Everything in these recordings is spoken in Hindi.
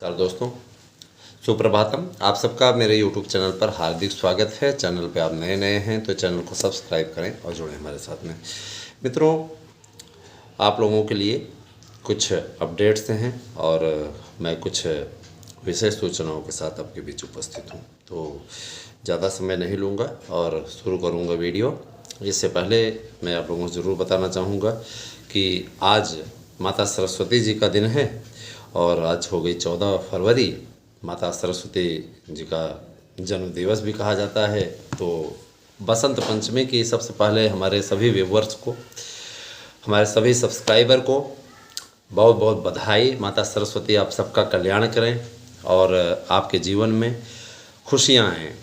नमस्कार दोस्तों, सुप्रभातम। आप सबका मेरे YouTube चैनल पर हार्दिक स्वागत है। चैनल पे आप नए हैं तो चैनल को सब्सक्राइब करें और जुड़ें हमारे साथ में। मित्रों, आप लोगों के लिए कुछ अपडेट्स हैं और मैं कुछ विशेष सूचनाओं के साथ आपके बीच उपस्थित हूँ। तो ज़्यादा समय नहीं लूँगा और शुरू करूँगा वीडियो। इससे पहले मैं आप लोगों को ज़रूर बताना चाहूँगा कि आज माता सरस्वती जी का दिन है और आज हो गई 14 फरवरी। माता सरस्वती जी का जन्म दिवस भी कहा जाता है। तो बसंत पंचमी की सबसे पहले हमारे सभी व्यूवर्स को, हमारे सभी सब्सक्राइबर को बहुत बहुत बधाई। माता सरस्वती आप सबका कल्याण करें और आपके जीवन में खुशियाँ आएँ।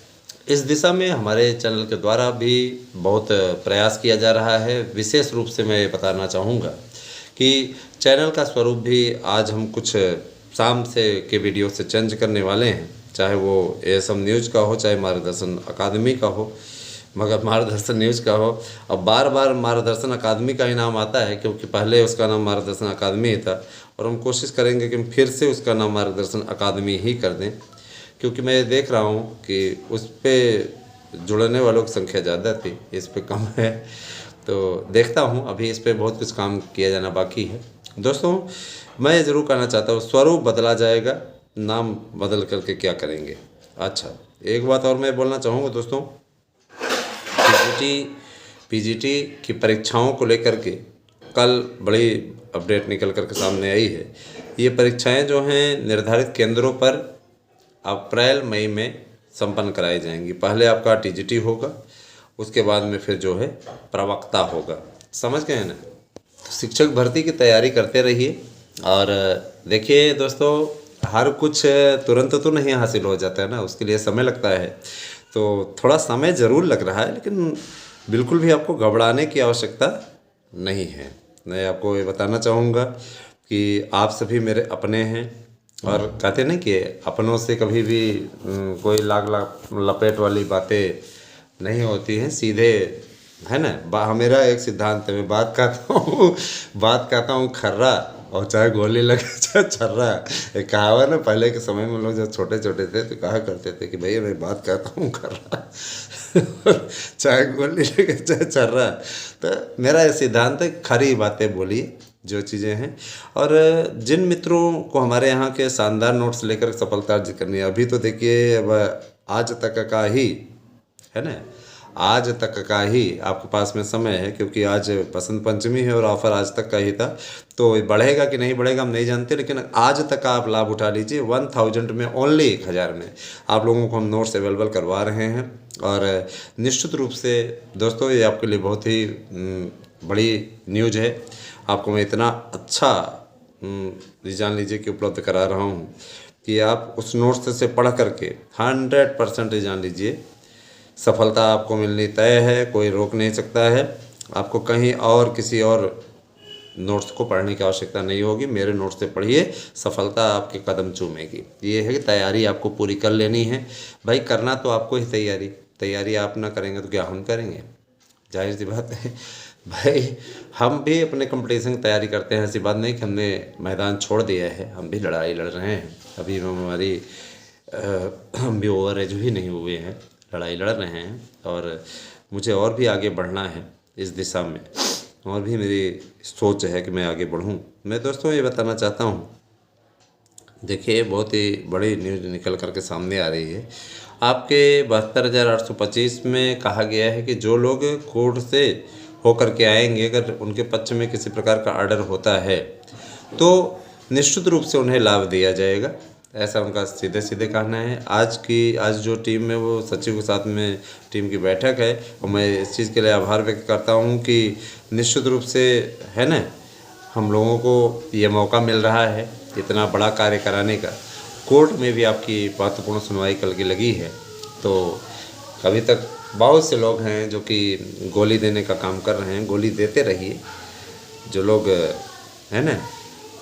इस दिशा में हमारे चैनल के द्वारा भी बहुत प्रयास किया जा रहा है। विशेष रूप से मैं बताना चाहूँगा कि चैनल का स्वरूप भी आज हम कुछ शाम से के वीडियो से चेंज करने वाले हैं, चाहे वो एएसएम न्यूज़ का हो, चाहे मार्गदर्शन अकादमी का हो, मगर मार्गदर्शन न्यूज़ का हो। अब बार बार मार्गदर्शन अकादमी का ही नाम आता है क्योंकि पहले उसका नाम मार्गदर्शन अकादमी ही था और हम कोशिश करेंगे कि हम फिर से उसका नाम मार्गदर्शन अकादमी ही कर दें, क्योंकि मैं देख रहा हूँ कि उस पर जुड़ने वालों की संख्या ज़्यादा थी, इस पर कम है। तो देखता हूँ, अभी इस पर बहुत कुछ काम किया जाना बाकी है। दोस्तों, मैं ज़रूर कहना चाहता हूँ, स्वरूप बदला जाएगा, नाम बदल करके क्या करेंगे। अच्छा, एक बात और मैं बोलना चाहूँगा दोस्तों, पीजीटी की परीक्षाओं को लेकर के कल बड़ी अपडेट निकल करके सामने आई है। ये परीक्षाएं जो हैं निर्धारित केंद्रों पर अप्रैल मई में संपन्न कराई जाएंगी। पहले आपका टीजीटी होगा, उसके बाद में फिर जो है प्रवक्ता होगा। समझ गए ना? तो शिक्षक भर्ती की तैयारी करते रहिए। और देखिए दोस्तों, हर कुछ तुरंत तो नहीं हासिल हो जाता है ना, उसके लिए समय लगता है। तो थोड़ा समय ज़रूर लग रहा है, लेकिन बिल्कुल भी आपको घबराने की आवश्यकता नहीं है। मैं आपको ये बताना चाहूँगा कि आप सभी मेरे अपने हैं और कहते नहीं कि अपनों से कभी भी कोई लाग लपेट वाली बातें नहीं होती हैं, सीधे, है ना। मेरा एक सिद्धांत है, मैं बात कहता हूँ खर्रा, और चाहे गोली लगे चाहे छर्रा। एक कहावत ना, पहले के समय में लोग जब छोटे छोटे थे तो कहा करते थे कि भैया मैं बात कहता हूँ खर्रा चाहे गोली लगे चाहे छर्रा। तो मेरा ये सिद्धांत है, खरी बातें बोलिए जो चीज़ें हैं। और जिन मित्रों को हमारे यहाँ के शानदार नोट्स लेकर सफलता अर्जित करनी है, अभी तो देखिए अब आज तक का ही है ना, आज तक का ही आपके पास में समय है, क्योंकि आज बसंत पंचमी है और ऑफर आज तक का ही था। तो बढ़ेगा कि नहीं बढ़ेगा हम नहीं जानते, लेकिन आज तक का आप लाभ उठा लीजिए। 1000 में, ओनली 1000 में आप लोगों को हम नोट्स अवेलेबल करवा रहे हैं। और निश्चित रूप से दोस्तों, ये आपके लिए बहुत ही बड़ी न्यूज़ है। आपको मैं इतना अच्छा जान लीजिए कि उपलब्ध करा रहा हूँ कि आप उस नोट्स से पढ़ करके 100% जान लीजिए सफलता आपको मिलनी तय है। कोई रोक नहीं सकता है। आपको कहीं और किसी और नोट्स को पढ़ने की आवश्यकता नहीं होगी, मेरे नोट्स से पढ़िए, सफलता आपके कदम चूमेगी। ये है कि तैयारी आपको पूरी कर लेनी है भाई। करना तो आपको ही तैयारी आप ना करेंगे तो क्या हम करेंगे? जाहिर सी बात है भाई। हम भी अपने कंपटीशन की तैयारी करते हैं, ऐसी बात नहीं कि हमने मैदान छोड़ दिया है, हम भी लड़ाई लड़ रहे हैं। अभी हमारी हम भी ओवर एज भी नहीं हुए हैं, लड़ाई लड़ रहे हैं और मुझे और भी आगे बढ़ना है इस दिशा में, और भी मेरी सोच है कि मैं आगे बढ़ूं। मैं दोस्तों ये बताना चाहता हूं, देखिए बहुत ही बड़ी न्यूज़ निकल करके सामने आ रही है। आपके 72,825 में कहा गया है कि जो लोग कोर्ट से होकर के आएंगे, अगर उनके पक्ष में किसी प्रकार का ऑर्डर होता है तो निश्चित रूप से उन्हें लाभ दिया जाएगा, ऐसा उनका सीधे सीधे कहना है। आज जो टीम में वो सचिव के साथ में टीम की बैठक है, और मैं इस चीज़ के लिए आभार व्यक्त करता हूँ कि निश्चित रूप से, है ना, हम लोगों को ये मौका मिल रहा है इतना बड़ा कार्य कराने का। कोर्ट में भी आपकी महत्वपूर्ण सुनवाई कल की लगी है। तो अभी तक बहुत से लोग हैं जो कि गोली देने का काम कर रहे हैं। गोली देते रहिए, जो लोग है ना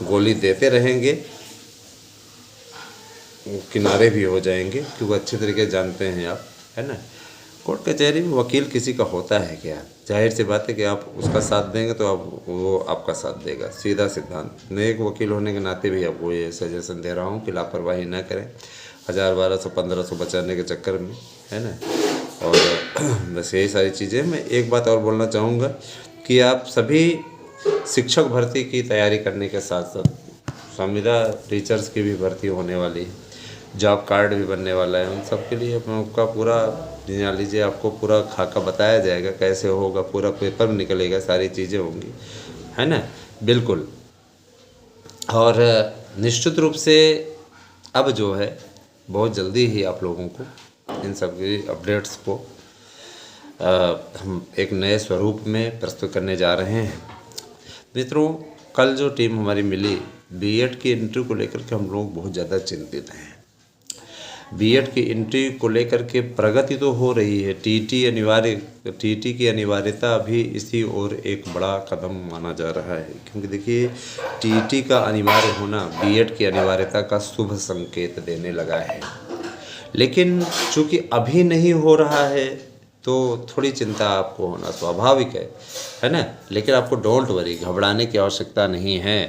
गोली देते रहेंगे किनारे भी हो जाएंगे, क्योंकि अच्छे तरीके जानते हैं आप, है ना। कोर्ट कचहरी में वकील किसी का होता है क्या? जाहिर सी बात है कि आप उसका साथ देंगे तो आप वो आपका साथ देगा, सीधा सिद्धांत। मैं एक वकील होने के नाते भी आपको ये सजेशन दे रहा हूँ कि लापरवाही ना करें 1000, 1200, 1500 बचाने के चक्कर में, है ना। और बस यही सारी चीज़ें। मैं एक बात और बोलना चाहूँगा कि आप सभी शिक्षक भर्ती की तैयारी करने के साथ साथ संविदा टीचर्स की भी भर्ती होने वाली है, जॉब कार्ड भी बनने वाला है, उन सब के लिए आपका पूरा जान लीजिए, आपको पूरा खाका बताया जाएगा कैसे होगा, पूरा पेपर निकलेगा, सारी चीज़ें होंगी, है ना। बिल्कुल। और निश्चित रूप से अब जो है बहुत जल्दी ही आप लोगों को इन सब की अपडेट्स को हम एक नए स्वरूप में प्रस्तुत करने जा रहे हैं। मित्रों, कल जो टीम हमारी मिली बीएड की एंट्री को लेकर के हम लोग बहुत ज़्यादा चिंतित हैं। बीएड की एंट्री को लेकर के प्रगति तो हो रही है, टीटी की अनिवार्यता भी इसी ओर एक बड़ा कदम माना जा रहा है, क्योंकि देखिए टीटी का अनिवार्य होना बीएड की अनिवार्यता का शुभ संकेत देने लगा है। लेकिन चूँकि अभी नहीं हो रहा है तो थोड़ी चिंता आपको होना स्वाभाविक है ना। लेकिन आपको डोंट वरी, घबराने की आवश्यकता नहीं है,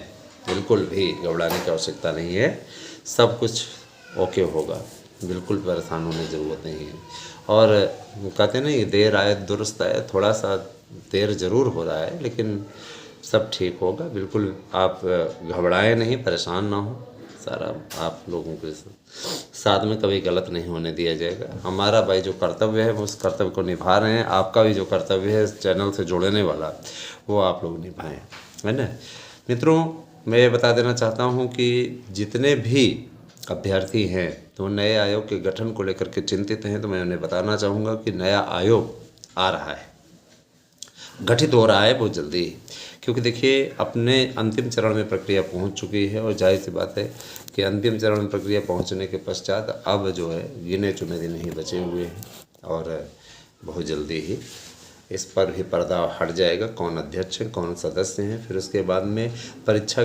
बिल्कुल भी घबराने की आवश्यकता नहीं है। सब कुछ ओके होगा, बिल्कुल परेशान होने की ज़रूरत नहीं है। और कहते हैं ना, ये देर आए दुरुस्त आए, थोड़ा सा देर ज़रूर हो रहा है लेकिन सब ठीक होगा। बिल्कुल आप घबराएं नहीं, परेशान ना हो। सारा आप लोगों के साथ में कभी गलत नहीं होने दिया जाएगा। हमारा भाई जो कर्तव्य है वो उस कर्तव्य को निभा रहे हैं। आपका भी जो कर्तव्य है इस चैनल से जुड़ने वाला वो आप लोग निभाएं, है ना। मित्रों, मैं ये बता देना चाहता हूँ कि जितने भी अभ्यर्थी हैं तो नए आयोग के गठन को लेकर के चिंतित हैं, तो मैं उन्हें बताना चाहूँगा कि नया आयोग आ रहा है, गठित हो रहा है बहुत जल्दी। क्योंकि देखिए अपने अंतिम चरण में प्रक्रिया पहुंच चुकी है और जाहिर सी बात है कि अंतिम चरण में प्रक्रिया पहुंचने के पश्चात अब जो है गिने चुने दिन ही बचे हुए हैं और बहुत जल्दी ही इस पर भी पर्दा हट जाएगा, कौन अध्यक्ष है कौन सदस्य हैं। फिर उसके बाद में परीक्षा